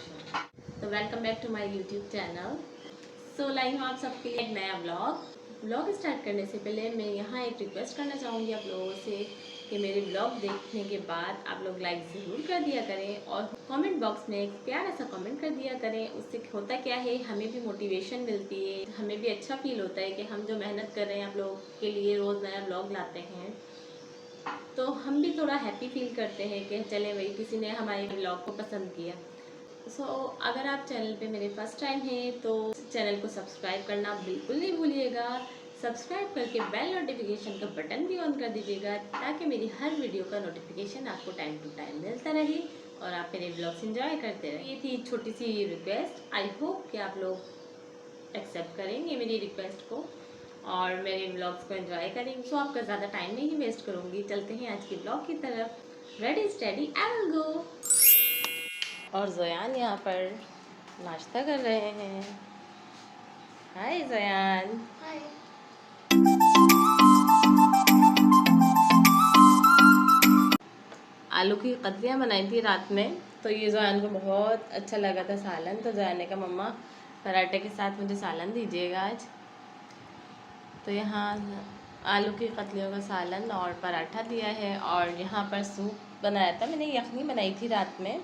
तो welcome back to my YouTube channel. लाई हूँ आप सबके लिए एक नया व्लॉग स्टार्ट करने से पहले मैं यहाँ एक रिक्वेस्ट करना चाहूँगी आप लोगों से कि मेरे व्लॉग देखने के बाद आप लोग लाइक ज़रूर कर दिया करें और कमेंट बॉक्स में एक प्यारा सा कमेंट कर दिया करें। उससे होता क्या है, हमें भी मोटिवेशन मिलती है, हमें भी अच्छा फील होता है कि हम जो मेहनत कर रहे हैं आप लोगों के लिए, रोज़ नया व्लॉग लाते हैं तो हम भी थोड़ा हैप्पी फील करते हैं कि चले भाई किसी ने हमारे व्लॉग को पसंद किया। अगर आप चैनल पे मेरे फर्स्ट टाइम हैं तो चैनल को सब्सक्राइब करना बिल्कुल नहीं भूलिएगा। सब्सक्राइब करके बेल नोटिफिकेशन का बटन भी ऑन कर दीजिएगा ताकि मेरी हर वीडियो का नोटिफिकेशन आपको टाइम टू टाइम मिलता रहे और आप मेरे व्लॉग्स एंजॉय करते रहे। ये थी छोटी सी रिक्वेस्ट, आई होप कि आप लोग एक्सेप्ट करेंगे मेरी रिक्वेस्ट को और मेरे व्लॉग्स को एंजॉय करेंगे। सो आपका ज़्यादा टाइम नहीं वेस्ट करूँगी, चलते हैं आज के ब्लॉग की तरफ। Ready steady I will go. और ज़यान यहाँ पर नाश्ता कर रहे हैं। हाय ज़यान। हाय। आलू की कतलियाँ बनाई थी रात में, तो ये ज़यान को बहुत अच्छा लगा था सालन, तो ज़यान ने कहा मम्मा पराठे के साथ मुझे सालन दीजिएगा आज। तो यहाँ आलू की कतलियों का सालन और पराठा दिया है और यहाँ पर सूप बनाया था मैंने, यखनी बनाई थी रात में।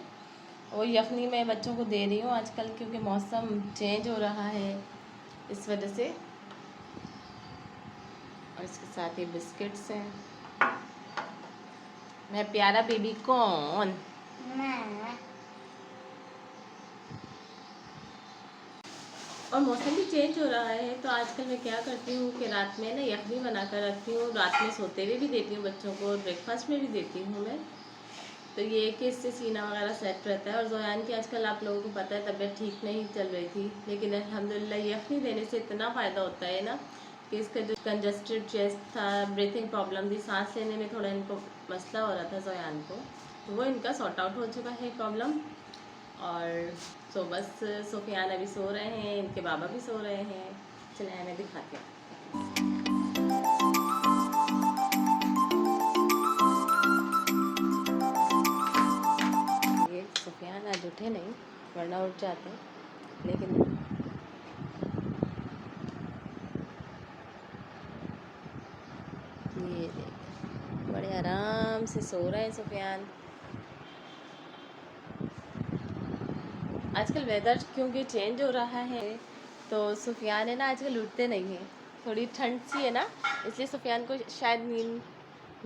वो यखनी मैं बच्चों को दे रही हूँ आजकल क्योंकि मौसम चेंज हो रहा है इस वजह से। और इसके साथ ही बिस्किट्स हैं। मैं प्यारा बेबी कौन? मैं और मौसम भी चेंज हो रहा है तो आजकल मैं क्या करती हूँ कि रात में ना यखनी बना कर रखती हूँ, रात में सोते हुए भी देती हूँ बच्चों को, ब्रेकफास्ट में भी देती हूँ मैं। तो ये कि इससे सीना वगैरह सेट रहता है। और ज़यान की आजकल आप लोगों को पता है तबीयत ठीक नहीं चल रही थी, लेकिन अल्हम्दुलिल्लाह यखनी देने से इतना फ़ायदा होता है ना कि इसका जो कंजस्टेड चेस्ट था, ब्रीथिंग प्रॉब्लम थी, सांस लेने में थोड़ा इनको मसला हो रहा था ज़यान को, तो वो इनका सॉर्ट आउट हो चुका है प्रॉब्लम। और बस सुफियान अभी सो रहे हैं, इनके बाबा भी सो रहे हैं। चलिए मैं दिखाती हूँ। ये सुफियान आज उठे नहीं, वरना उठ जाते, लेकिन ये देख बड़े आराम से सो रहे हैं सुफियान। आजकल वेदर क्योंकि चेंज हो रहा है तो सुफियान है ना आजकल उठते नहीं हैं, थोड़ी ठंड सी है ना, इसलिए सुफियान को शायद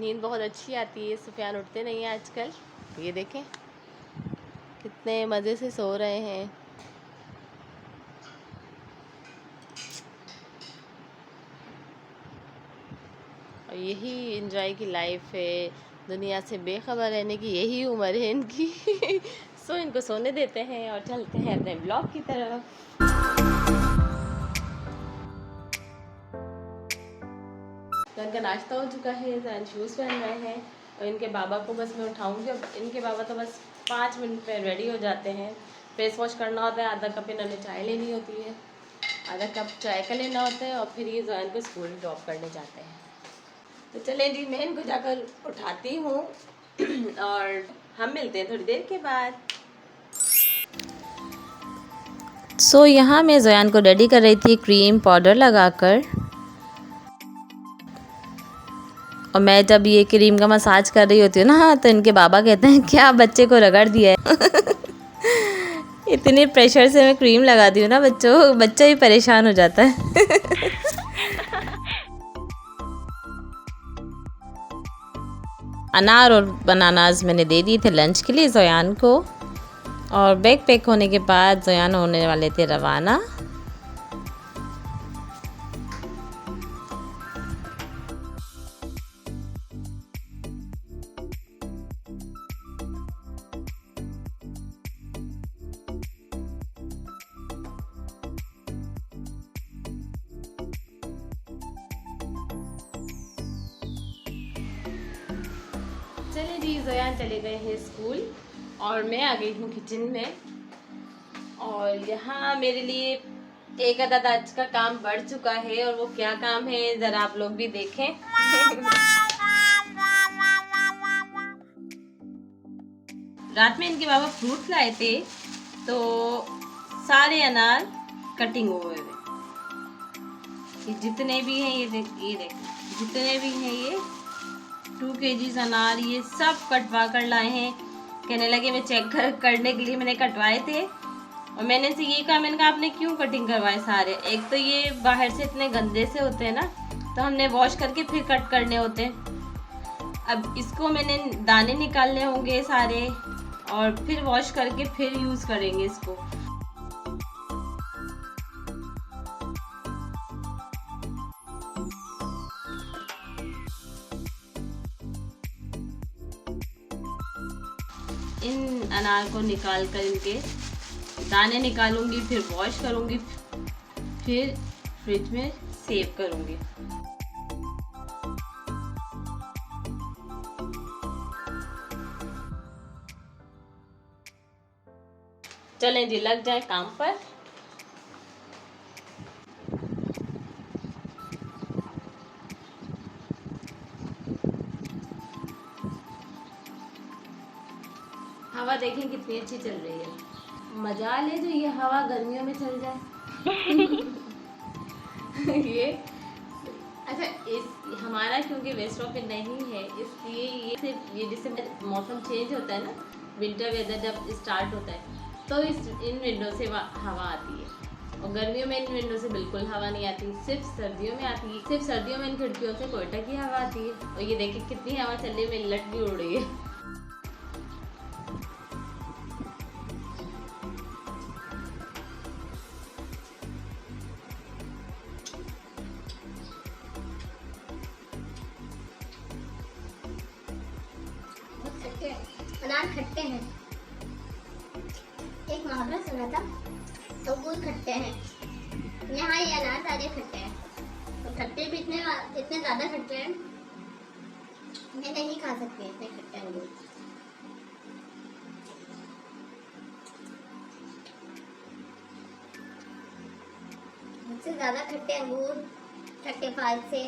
नींद बहुत अच्छी आती है। सुफियान उठते नहीं हैं आजकल। ये देखें कितने मज़े से सो रहे हैं। और यही एंजॉय की लाइफ है, दुनिया से बेखबर रहने की यही उम्र है इनकी। सो इनको सोने देते हैं और चलते हैं अपने ब्लॉग की तरफ। तो इनका नाश्ता हो चुका है, जैन शूज़ पहन रहे हैं और इनके बाबा को बस मैं उठाऊंगी। अब इनके बाबा तो बस 5 मिनट में रेडी हो जाते हैं। फेस वॉश करना होता है, आधा कप इन्होंने चाय लेनी होती है, आधा कप चाय का लेना होता है और फिर ये जैन को स्कूल ड्रॉप करने जाते हैं। तो चलें जी, मैं इनको जाकर उठाती हूँ और हम मिलते हैं थोड़ी देर के बाद। यहाँ मैं ज़यान को रेडी कर रही थी क्रीम पाउडर लगाकर, और मैं जब ये क्रीम का मसाज कर रही होती हूँ ना तो इनके बाबा कहते हैं क्या बच्चे को रगड़ दिया है। इतने प्रेशर से मैं क्रीम लगाती हूँ ना बच्चा ही परेशान हो जाता है। अनार और बनानास मैंने दे दिए थे लंच के लिए ज़यान को, और बैग पैक होने के बाद ज़यान होने वाले थे रवाना। चले जी, ज़यान चले गए हैं स्कूल और मैं आ गई हूँ किचन में। और यहाँ मेरे लिए एक आधा आज का काम बढ़ चुका है, और वो क्या काम है ज़रा आप लोग भी देखें। रात में इनके बाबा फ्रूट लाए थे तो सारे अनार कटिंग हुए हुए, ये जितने भी हैं, ये देख जितने भी हैं ये 2 kg अनार ये सब कटवा कर लाए हैं। कहने लगे मैं चेक करने के लिए मैंने कटवाए थे, और मैंने से ये कहा, मैंने कहा आपने क्यों कटिंग करवाए सारे? एक तो ये बाहर से इतने गंदे से होते हैं ना, तो हमने वॉश करके फिर कट करने होते हैं। अब इसको मैंने दाने निकालने होंगे सारे, और फिर वॉश करके फिर यूज़ करेंगे इसको। इन अनार को निकाल कर इनके दाने निकालूंगी, फिर वॉश करूंगी, फिर फ्रिज में सेव करूंगी। चलें जी, लग जाए काम पर। हवा देखें कितनी अच्छी चल रही है, मजा ले जो ये हवा गर्मियों में चल जाए। ये अच्छा, इस हमारा क्योंकि वेस्ट ऑफ नहीं है, इसलिए ये जैसे मौसम चेंज होता है ना, विंटर वेदर जब स्टार्ट होता है, तो इन विंडो से हवा आती है, और गर्मियों में इन विंडो से बिल्कुल हवा नहीं आती, सिर्फ सर्दियों में आती है। सिर्फ सर्दियों में इन खिड़कियों से कोयटा की हवा आती है। और ये देखिए कितनी हवा चल रही है, मेरी लट भी उड़ रही है। अनार खट्टे हैं। एक मुहावरा सुना था, अंगूर खट्टे हैं। यहाँ ये अनार सारे खट्टे हैं, तो खट्टे भी इतने ज़्यादा खट्टे हैं, मैं नहीं खा सकती इतने खट्टे अंगूर। मुझसे ज़्यादा खट्टे अंगूर, खट्टे फल से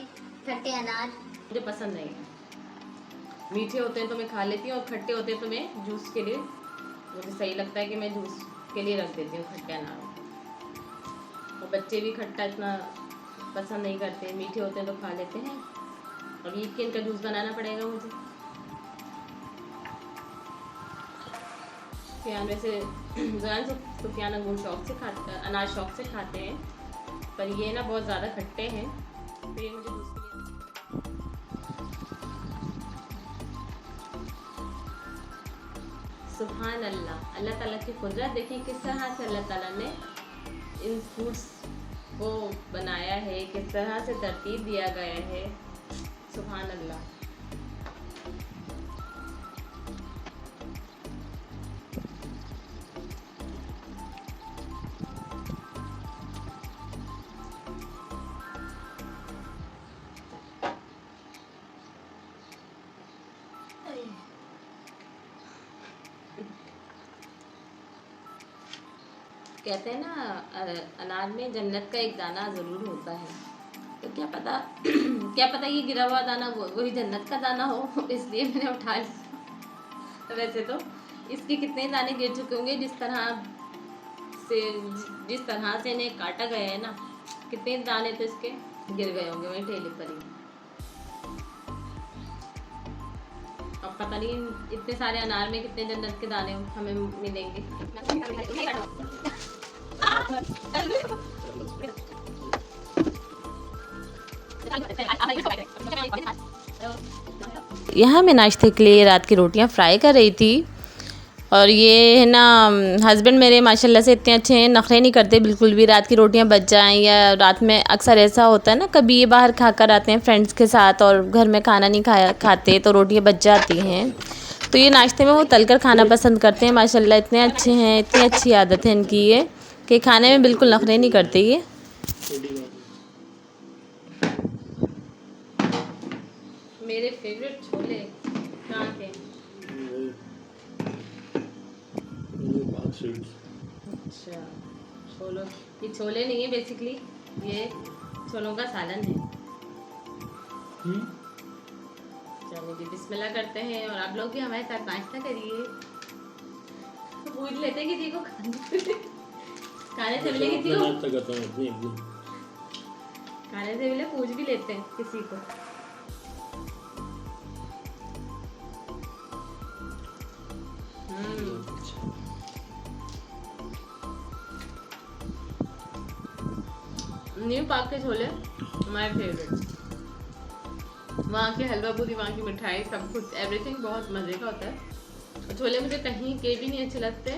खट्टे अनार मुझे पसंद नहीं है। मीठे होते हैं तो मैं खा लेती हूँ, और खट्टे होते हैं तो मैं जूस के लिए, मुझे सही लगता है कि मैं जूस के लिए रख देती हूँ खट्टे अनार। और बच्चे भी खट्टा इतना पसंद नहीं करते, मीठे होते हैं तो खा लेते हैं। और ईद के इनका जूस बनाना पड़ेगा मुझे। सुफियान वैसे सुफियान अंगूर अनार शौक से खाते हैं, पर ये ना बहुत ज़्यादा खट्टे हैं, तो ये मुझे जूस के लिए। सुभान अल्लाह, अल्लाह ताला की कुदरत देखें किस तरह से अल्लाह ताला ने इन फ्रूट्स को बनाया है, किस तरह से तरतीब दिया गया है। सुभान अल्लाह। कहते हैं ना, अनार में जन्नत का एक दाना ज़रूर होता है, तो क्या पता क्या पता ये गिरा हुआ दाना वही जन्नत का दाना हो, इसलिए मैंने उठा लिया। तो वैसे तो इसके कितने दाने गिर चुके होंगे, जिस तरह से इन्हें काटा गया है ना, कितने दाने तो इसके गिर गए होंगे वही ठेले पर ही। अब पता नहीं इतने सारे अनार में कितने जन्नत के दाने हमें मिलेंगे। यहाँ मैं नाश्ते के लिए रात की रोटियाँ फ्राई कर रही थी, और ये है ना, हस्बैंड मेरे माशाल्लाह से इतने अच्छे हैं, नखरे नहीं करते बिल्कुल भी। रात की रोटियाँ बच जाएं, या रात में अक्सर ऐसा होता है ना, कभी ये बाहर खा कर आते हैं फ्रेंड्स के साथ और घर में खाना नहीं खाते, तो रोटियाँ बच जाती हैं, तो ये नाश्ते में वो तलकर खाना पसंद करते हैं। माशाल्लाह इतने अच्छे हैं, इतनी अच्छी आदत है इनकी ये, कि खाने में बिल्कुल नखरे नहीं करते ये। मेरे फेवरेट छोले कहाँ के? अच्छा, ये छोले नहीं है, बेसिकली ये छोलों का सालन है। चलो जी, बिस्मिल्लाह करते हैं, और आप लोग भी हमारे साथ नाश्ता करिए। पूछ लेते किसी को खाने से मिले किसी को, नाश्ता करता हूँ अपनी एक दिन। खाने से मिले पूछ भी लेते हैं किसी को। न्यू पार्क के छोले माय फेवरेट। वहाँ की हलवा पूरी, वहाँ की मिठाई, सब कुछ एवरीथिंग बहुत मज़े का होता है। और छोले मुझे कहीं के भी नहीं अच्छे लगते,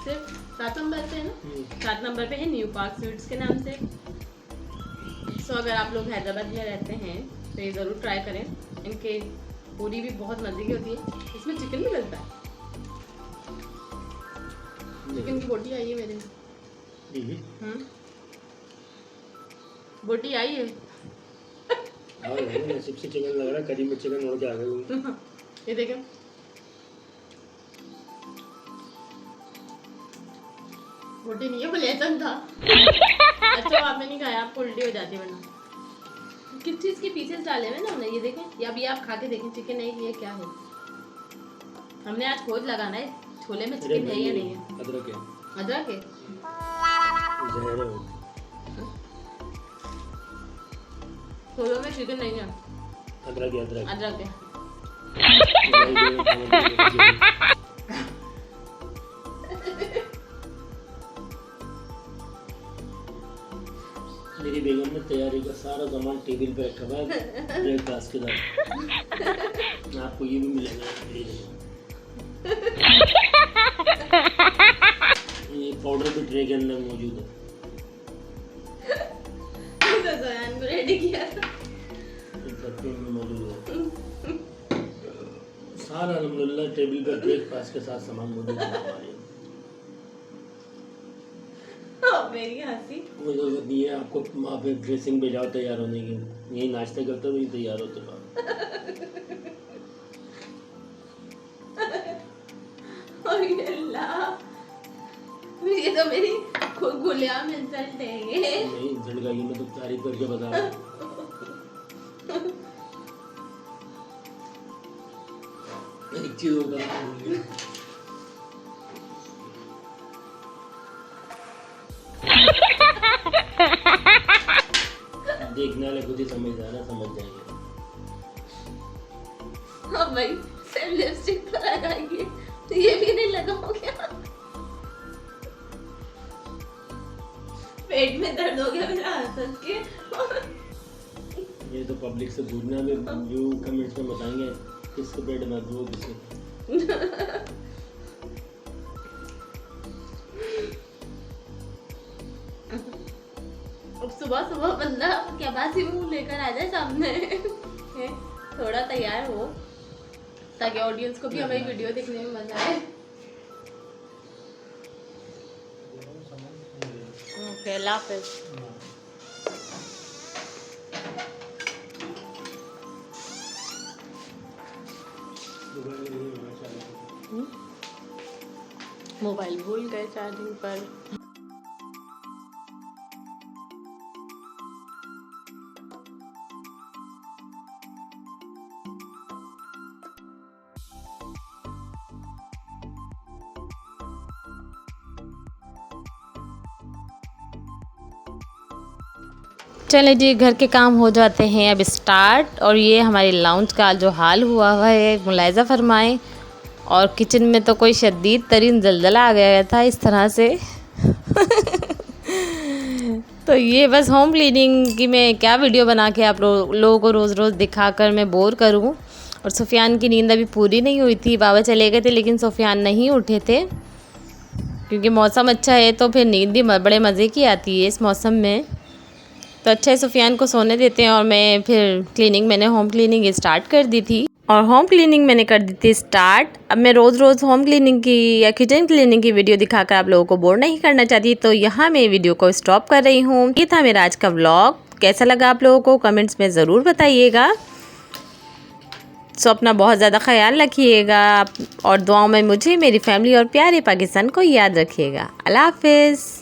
सिर्फ 7 नंबर पे है ना, 7 नंबर पे है न्यू पार्क स्वीट्स के नाम से। सो अगर आप लोग हैदराबाद में रहते हैं तो ये ज़रूर ट्राई करें। इनके पूरी भी बहुत मज़े की होती है, इसमें चिकन भी डलता है। चिकन की बोटी आई है मेरे। बोटी आई है। नसीब से चिकन लग रहा है, करी में चिकन उड़ के आ गई। ये देखें, बोटी नहीं है, बलेसन था। अच्छा आपने नहीं खाया, आपको उल्टी हो जाती है वरना। किस चीज़ के पीसेस डाले हुए ना हमने, ये देखें, या अभी आप खा के देखें चिकन है ये क्या है। हमने आज खोज लगाना है छोले में चिकन है या नहीं है। अदरक है, अदरक है, जहर है। छोलों में चिकन नहीं है, अदरक है, अदरक। अदरक है। मेरी बेगम ने तैयारी का सारा सामान टेबल पे रखा हुआ है ब्रेकफास्ट के साथ। आपको ये भी मिलेगा। ये पाउडर भी ट्रे के अंदर मौजूद है। तो जोयान को रेडी किया था। में मौजूद है सारा, अल्हम्दुलिल्लाह टेबल पे ब्रेकफास्ट के साथ सामान मौजूद है हमारे। मेरी हंसी। कोई जरूरत नहीं है आपको वहाँ पे ड्रेसिंग पे जाओ तैयार होने की, यही नाश्ता करते हो, यही तैयार होते हो। अल्लाह, ये तो मेरी गुलिया में इंसल्ट है ये। नहीं इंसल्ट का, ये मैं तो तारीफ करके बता रहा हूँ। एक चीज होगा, देखने वाले खुद ही समझ जाएंगे। हाँ भाई, सिर्फ लिपस्टिक तो लगाएंगे, तो ये भी नहीं लगाओ क्या? पेट में दर्द हो गया मेरा हंस के। ये तो पब्लिक से पूछना, भी व्यू कमेंट्स में बताएंगे किसके पेट में दर्द हो, किसके। अब सुबह सुबह बंदा क्या बासी मुंह लेकर आ जाए सामने। थोड़ा तैयार हो ताकि ऑडियंस को भी हमारी वीडियो देखने में मजा आए। ओके, अल्लाह हाफिज़। मोबाइल भूल गए चार्जिंग पर। चलें जी, घर के काम हो जाते हैं अब स्टार्ट। और ये हमारे लाउंज का जो हाल हुआ है मुलाहिज़ा फरमाएं। और किचन में तो कोई शदीद तरीन जलजला आ गया था इस तरह से। तो ये बस होम क्लीनिंग की मैं क्या वीडियो बना के आप लोगों को रोज़ रोज़ दिखाकर मैं बोर करूं। और सुफियान की नींद अभी पूरी नहीं हुई थी, बाबा चले गए थे लेकिन सुफियान नहीं उठे थे, क्योंकि मौसम अच्छा है तो फिर नींद भी बड़े मज़े की आती है इस मौसम में। तो अच्छा है, सुफियान को सोने देते हैं। और मैं फिर क्लीनिंग, मैंने होम क्लीनिंग स्टार्ट कर दी थी। और होम क्लीनिंग मैंने कर दी थी स्टार्ट। अब मैं रोज़ रोज़ होम क्लीनिंग की या किचन क्लीनिंग की वीडियो दिखाकर आप लोगों को बोर नहीं करना चाहती, तो यहाँ मैं वीडियो को स्टॉप कर रही हूँ। ये था मेरा आज का व्लॉग। कैसा लगा आप लोगों को कमेंट्स में ज़रूर बताइएगा। सो अपना बहुत ज़्यादा ख्याल रखिएगा और दुआओं में मुझे, मेरी फैमिली और प्यारे पाकिस्तान को याद रखिएगा। अल्लाह हाफिज़।